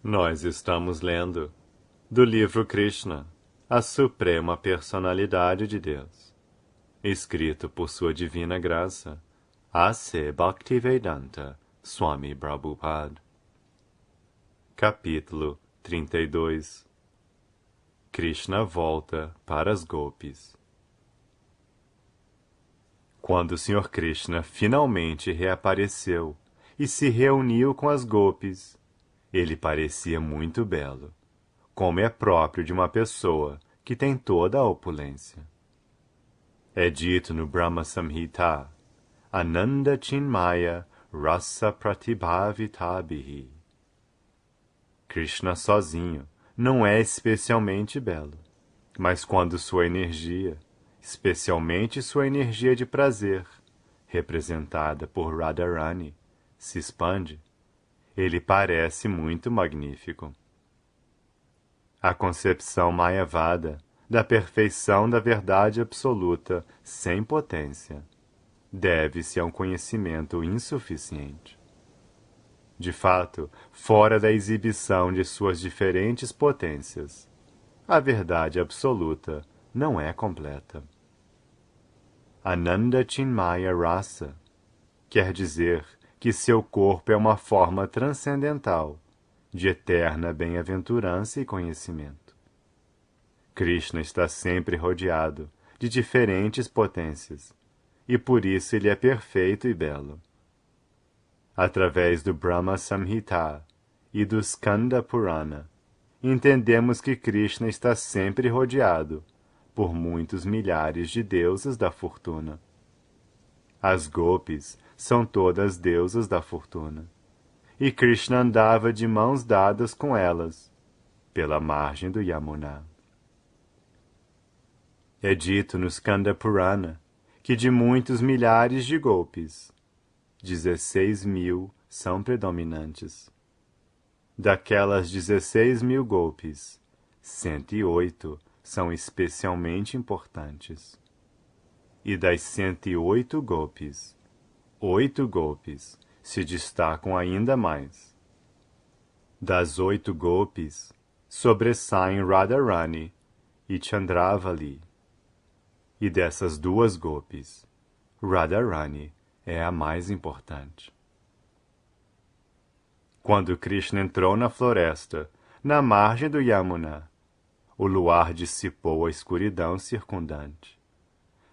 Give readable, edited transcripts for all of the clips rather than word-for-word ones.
Nós estamos lendo do livro Krishna, a Suprema Personalidade de Deus, escrito por Sua Divina Graça, A.C. Bhaktivedanta Swami Prabhupada. Capítulo 32. Krishna volta para as Gopis. Quando o Sr. Krishna finalmente reapareceu e se reuniu com as Gopis, ele parecia muito belo, como é próprio de uma pessoa que tem toda a opulência. É dito no Brahma Samhita, Ananda Chinmaya Rasa Pratibhavitabihi. Krishna sozinho não é especialmente belo, mas quando sua energia, especialmente sua energia de prazer, representada por Radharani, se expande, ele parece muito magnífico. A concepção mayavada da perfeição da verdade absoluta sem potência deve-se a um conhecimento insuficiente. De fato, fora da exibição de suas diferentes potências, a verdade absoluta não é completa. Ananda Chinmaya Rasa quer dizer que seu corpo é uma forma transcendental de eterna bem-aventurança e conhecimento. Krishna está sempre rodeado de diferentes potências, e por isso ele é perfeito e belo. Através do Brahma Samhita e do Skanda Purana, entendemos que Krishna está sempre rodeado por muitos milhares de deusas da fortuna. As Gopis são todas deusas da fortuna, e Krishna andava de mãos dadas com elas, pela margem do Yamuna. É dito no Skanda Purana que de muitos milhares de Gopis, 16.000 são predominantes. Daquelas 16.000 Gopis, 108 são especialmente importantes. E das 108 Gopis, 8 Gopis se destacam ainda mais. Das 8 Gopis, sobressaem Radharani e Chandravali. E dessas 2 Gopis, Radharani é a mais importante. Quando Krishna entrou na floresta, na margem do Yamuna, o luar dissipou a escuridão circundante.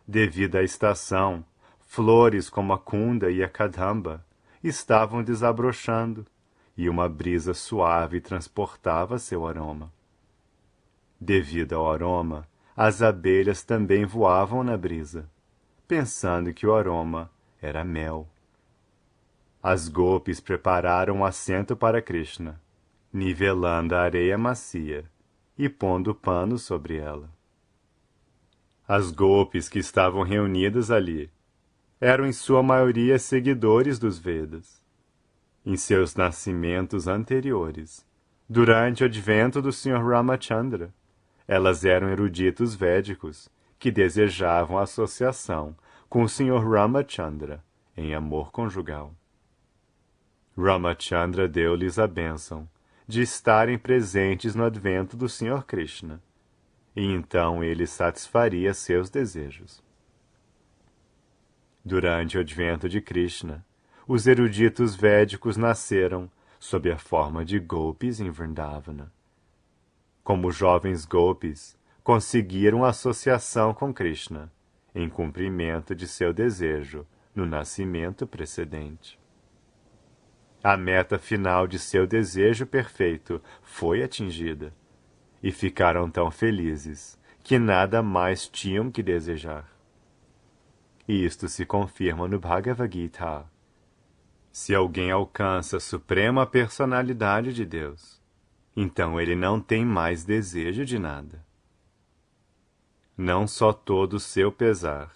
Devido à estação, flores como a Kunda e a Kadamba estavam desabrochando, e uma brisa suave transportava seu aroma. Devido ao aroma, as abelhas também voavam na brisa, pensando que o aroma era mel. As Gopis prepararam um assento para Krishna, nivelando a areia macia e pondo pano sobre ela. As Gopis que estavam reunidas ali eram em sua maioria seguidores dos Vedas. Em seus nascimentos anteriores, durante o advento do Sr. Ramachandra, elas eram eruditos védicos que desejavam associação com o Sr. Ramachandra em amor conjugal. Ramachandra deu-lhes a bênção de estarem presentes no advento do Sr. Krishna, e então ele satisfaria seus desejos. Durante o advento de Krishna, os eruditos védicos nasceram sob a forma de Gopis em Vrindavana. Como jovens Gopis, conseguiram associação com Krishna, em cumprimento de seu desejo no nascimento precedente. A meta final de seu desejo perfeito foi atingida, e ficaram tão felizes que nada mais tinham que desejar. E isto se confirma no Bhagavad Gita. Se alguém alcança a suprema personalidade de Deus, então ele não tem mais desejo de nada. Não só todo o seu pesar,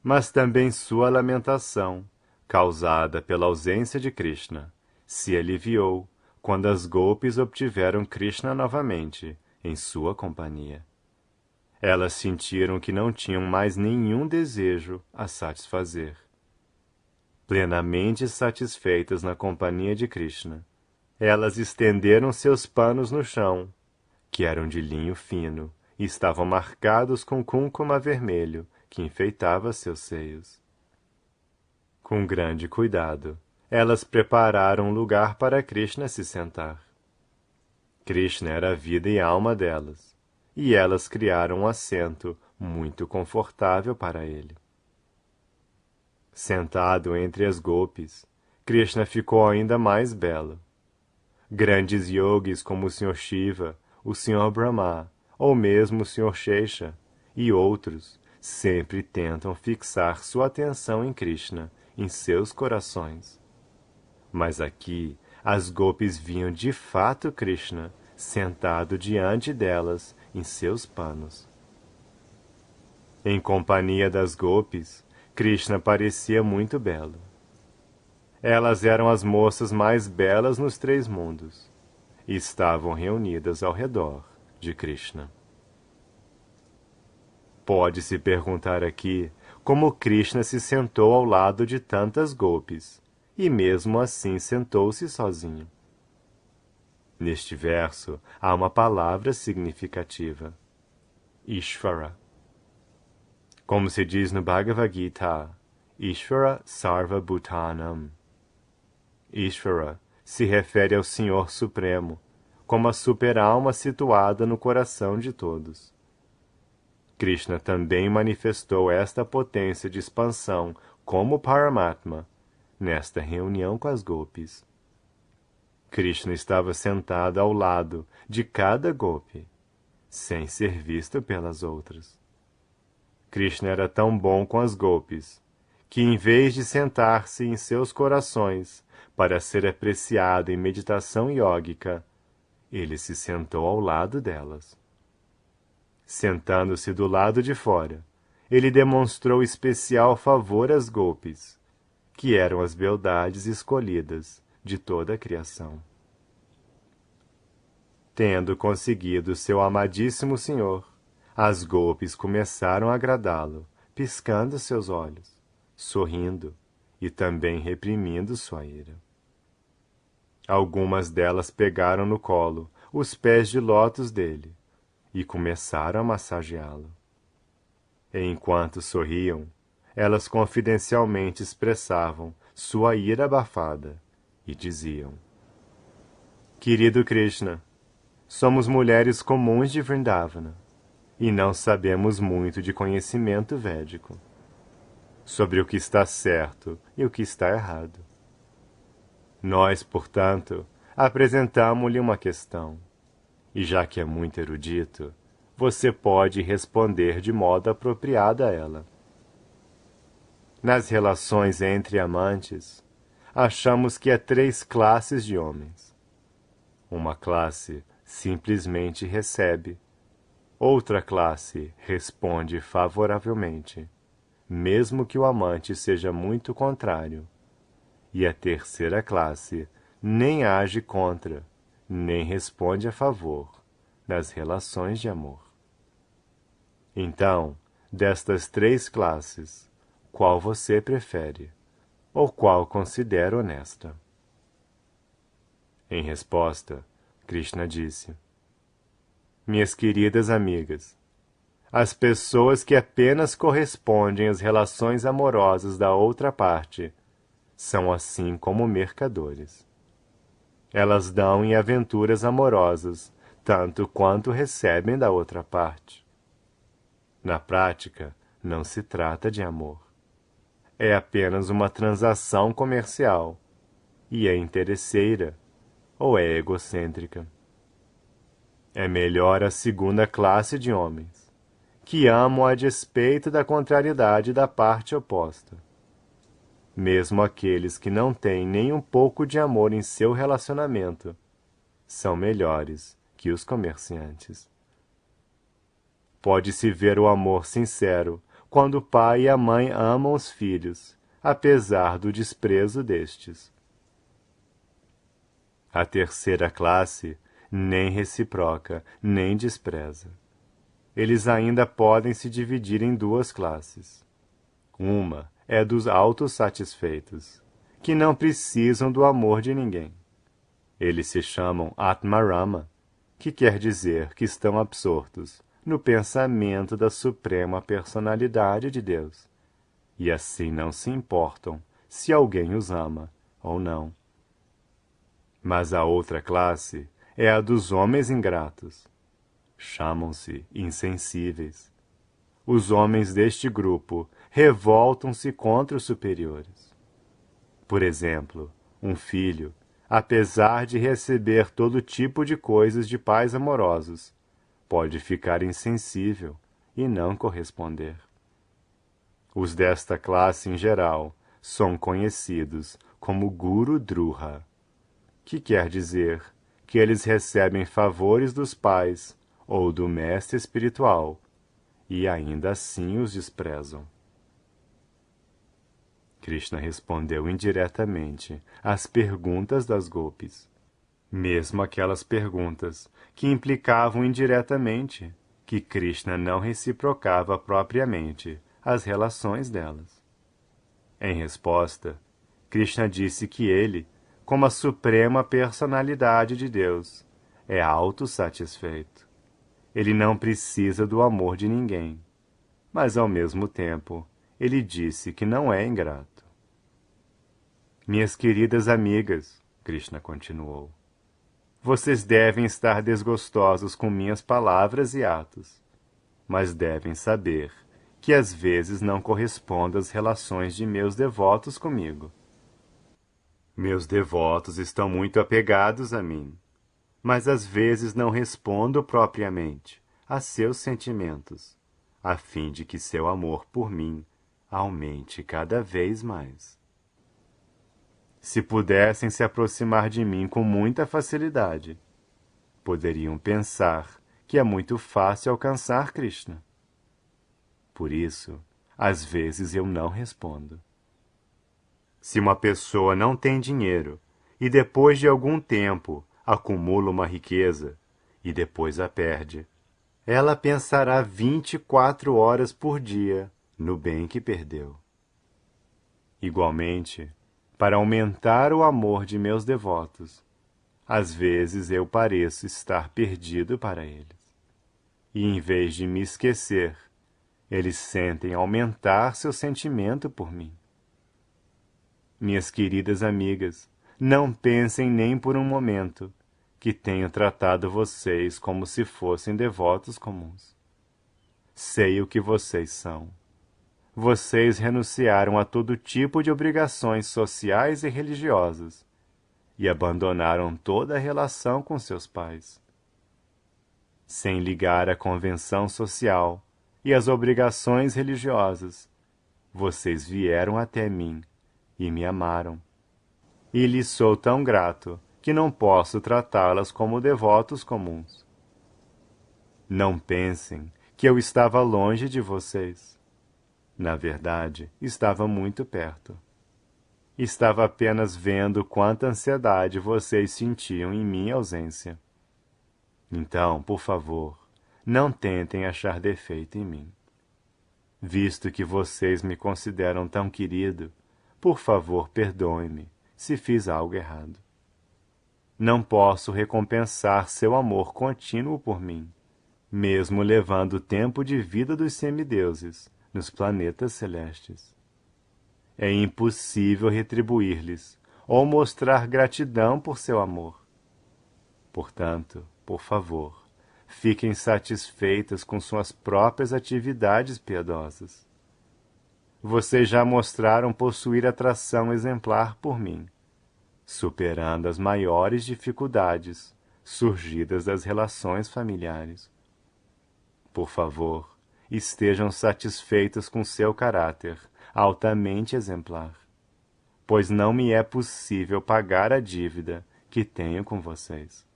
mas também sua lamentação, causada pela ausência de Krishna, se aliviou quando as Gopis obtiveram Krishna novamente em sua companhia. Elas sentiram que não tinham mais nenhum desejo a satisfazer. Plenamente satisfeitas na companhia de Krishna, Elas estenderam seus panos no chão, que eram de linho fino, e estavam marcados com cúrcuma vermelho, que enfeitava seus seios. Com grande cuidado, elas prepararam um lugar para Krishna se sentar. Krishna era a vida e alma delas, e elas criaram um assento muito confortável para ele. Sentado entre as gopis, Krishna ficou ainda mais belo. Grandes yogis como o Sr. Shiva, o Sr. Brahma, ou mesmo o Sr. Shesha, e outros, sempre tentam fixar sua atenção em Krishna, em seus corações. Mas aqui, as gopis viam de fato Krishna, sentado diante delas, em seus panos. Em companhia das gopis, Krishna parecia muito belo. Elas eram as moças mais belas nos 3 mundos, e estavam reunidas ao redor de Krishna. Pode-se perguntar aqui como Krishna se sentou ao lado de tantas gopis, e mesmo assim sentou-se sozinho. Neste verso há uma palavra significativa, Ishvara. Como se diz no Bhagavad Gita, Ishvara Sarva Bhutanam. Ishvara se refere ao Senhor Supremo, como a super-alma situada no coração de todos. Krishna também manifestou esta potência de expansão como Paramatma, nesta reunião com as gopis. Krishna estava sentado ao lado de cada gopi, sem ser visto pelas outras. Krishna era tão bom com as gopis, que em vez de sentar-se em seus corações para ser apreciado em meditação yógica, ele se sentou ao lado delas. Sentando-se do lado de fora, ele demonstrou especial favor às gopis, que eram as beldades escolhidas de toda a criação. Tendo conseguido seu amadíssimo senhor, as gopis começaram a agradá-lo, piscando seus olhos, sorrindo e também reprimindo sua ira. Algumas delas pegaram no colo os pés de lótus dele e começaram a massageá-lo. Enquanto sorriam, elas confidencialmente expressavam sua ira abafada e diziam: Querido Krishna, somos mulheres comuns de Vrindavana e não sabemos muito de conhecimento védico sobre o que está certo e o que está errado. Nós, portanto, apresentamo-lhe uma questão, e já que é muito erudito, você pode responder de modo apropriado a ela. Nas relações entre amantes, achamos que há 3 classes de homens. Uma classe simplesmente recebe, outra classe responde favoravelmente, mesmo que o amante seja muito contrário, e a terceira classe nem age contra, nem responde a favor nas relações de amor. Então, destas 3 classes, qual você prefere, ou qual considera honesta? Em resposta, Krishna disse: Minhas queridas amigas, as pessoas que apenas correspondem às relações amorosas da outra parte são assim como mercadores. Elas dão em aventuras amorosas tanto quanto recebem da outra parte. Na prática, não se trata de amor. É apenas uma transação comercial, e é interesseira ou é egocêntrica. É melhor a segunda classe de homens, que amam a despeito da contrariedade da parte oposta. Mesmo aqueles que não têm nem um pouco de amor em seu relacionamento, são melhores que os comerciantes. Pode-se ver o amor sincero quando o pai e a mãe amam os filhos, apesar do desprezo destes. A terceira classe nem reciproca, nem despreza. Eles ainda podem se dividir em 2 classes. Uma é dos autossatisfeitos, que não precisam do amor de ninguém. Eles se chamam Atmarama, que quer dizer que estão absortos no pensamento da suprema personalidade de Deus, e assim não se importam se alguém os ama ou não. Mas a outra classe é a dos homens ingratos. Chamam-se insensíveis. Os homens deste grupo revoltam-se contra os superiores. Por exemplo, um filho, apesar de receber todo tipo de coisas de pais amorosos, pode ficar insensível e não corresponder. Os desta classe em geral são conhecidos como Guru Druha, que quer dizer que eles recebem favores dos pais ou do mestre espiritual e ainda assim os desprezam. Krishna respondeu indiretamente às perguntas das gopis, mesmo aquelas perguntas que implicavam indiretamente que Krishna não reciprocava propriamente as relações delas. Em resposta, Krishna disse que ele, como a suprema personalidade de Deus, é autossatisfeito. Ele não precisa do amor de ninguém, mas ao mesmo tempo ele disse que não é ingrato. Minhas queridas amigas, Krishna continuou, vocês devem estar desgostosos com minhas palavras e atos, mas devem saber que às vezes não correspondo às relações de meus devotos comigo. Meus devotos estão muito apegados a mim, mas às vezes não respondo propriamente a seus sentimentos, a fim de que seu amor por mim aumente cada vez mais. Se pudessem se aproximar de mim com muita facilidade, poderiam pensar que é muito fácil alcançar Krishna. Por isso, às vezes eu não respondo. Se uma pessoa não tem dinheiro e depois de algum tempo acumula uma riqueza e depois a perde, ela pensará 24 horas por dia no bem que perdeu. Igualmente, para aumentar o amor de meus devotos, às vezes eu pareço estar perdido para eles. E em vez de me esquecer, eles sentem aumentar seu sentimento por mim. Minhas queridas amigas, não pensem nem por um momento que tenho tratado vocês como se fossem devotos comuns. Sei o que vocês são. Vocês renunciaram a todo tipo de obrigações sociais e religiosas e abandonaram toda a relação com seus pais. Sem ligar a convenção social e as obrigações religiosas, vocês vieram até mim e me amaram. E lhes sou tão grato que não posso tratá-las como devotos comuns. Não pensem que eu estava longe de vocês. Na verdade, estava muito perto. Estava apenas vendo quanta ansiedade vocês sentiam em minha ausência. Então, por favor, não tentem achar defeito em mim. Visto que vocês me consideram tão querido, por favor, perdoem-me se fiz algo errado. Não posso recompensar seu amor contínuo por mim, mesmo levando o tempo de vida dos semideuses nos planetas celestes. É impossível retribuir-lhes ou mostrar gratidão por seu amor. Portanto, por favor, fiquem satisfeitas com suas próprias atividades piedosas. Vocês já mostraram possuir atração exemplar por mim, superando as maiores dificuldades surgidas das relações familiares. Por favor, estejam satisfeitos com seu caráter altamente exemplar, pois não me é possível pagar a dívida que tenho com vocês.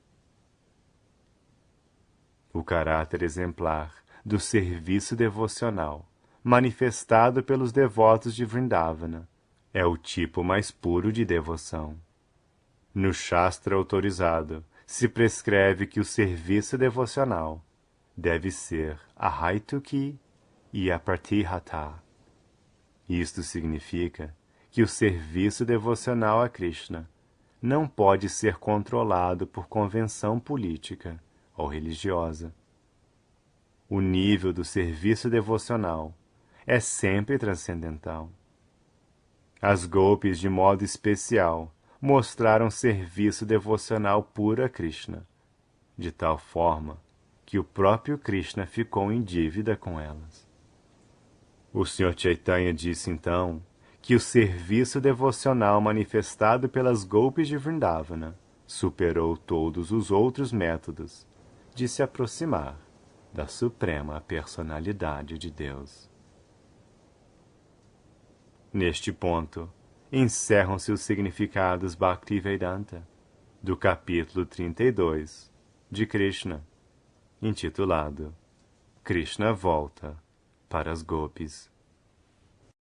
O caráter exemplar do serviço devocional, manifestado pelos devotos de Vrindavana, é o tipo mais puro de devoção. No Shastra autorizado, se prescreve que o serviço devocional deve ser a Haituki e a Pratihata. Isto significa que o serviço devocional a Krishna não pode ser controlado por convenção política ou religiosa. O nível do serviço devocional é sempre transcendental. As Gopis, de modo especial, mostraram serviço devocional puro a Krishna, de tal forma que o próprio Krishna ficou em dívida com elas. O Sr. Chaitanya disse então que o serviço devocional manifestado pelas Gopis de Vrindavana superou todos os outros métodos de se aproximar da suprema personalidade de Deus. Neste ponto, encerram-se os significados Bhaktivedanta do capítulo 32 de Krishna, intitulado Krishna volta para as Gopis.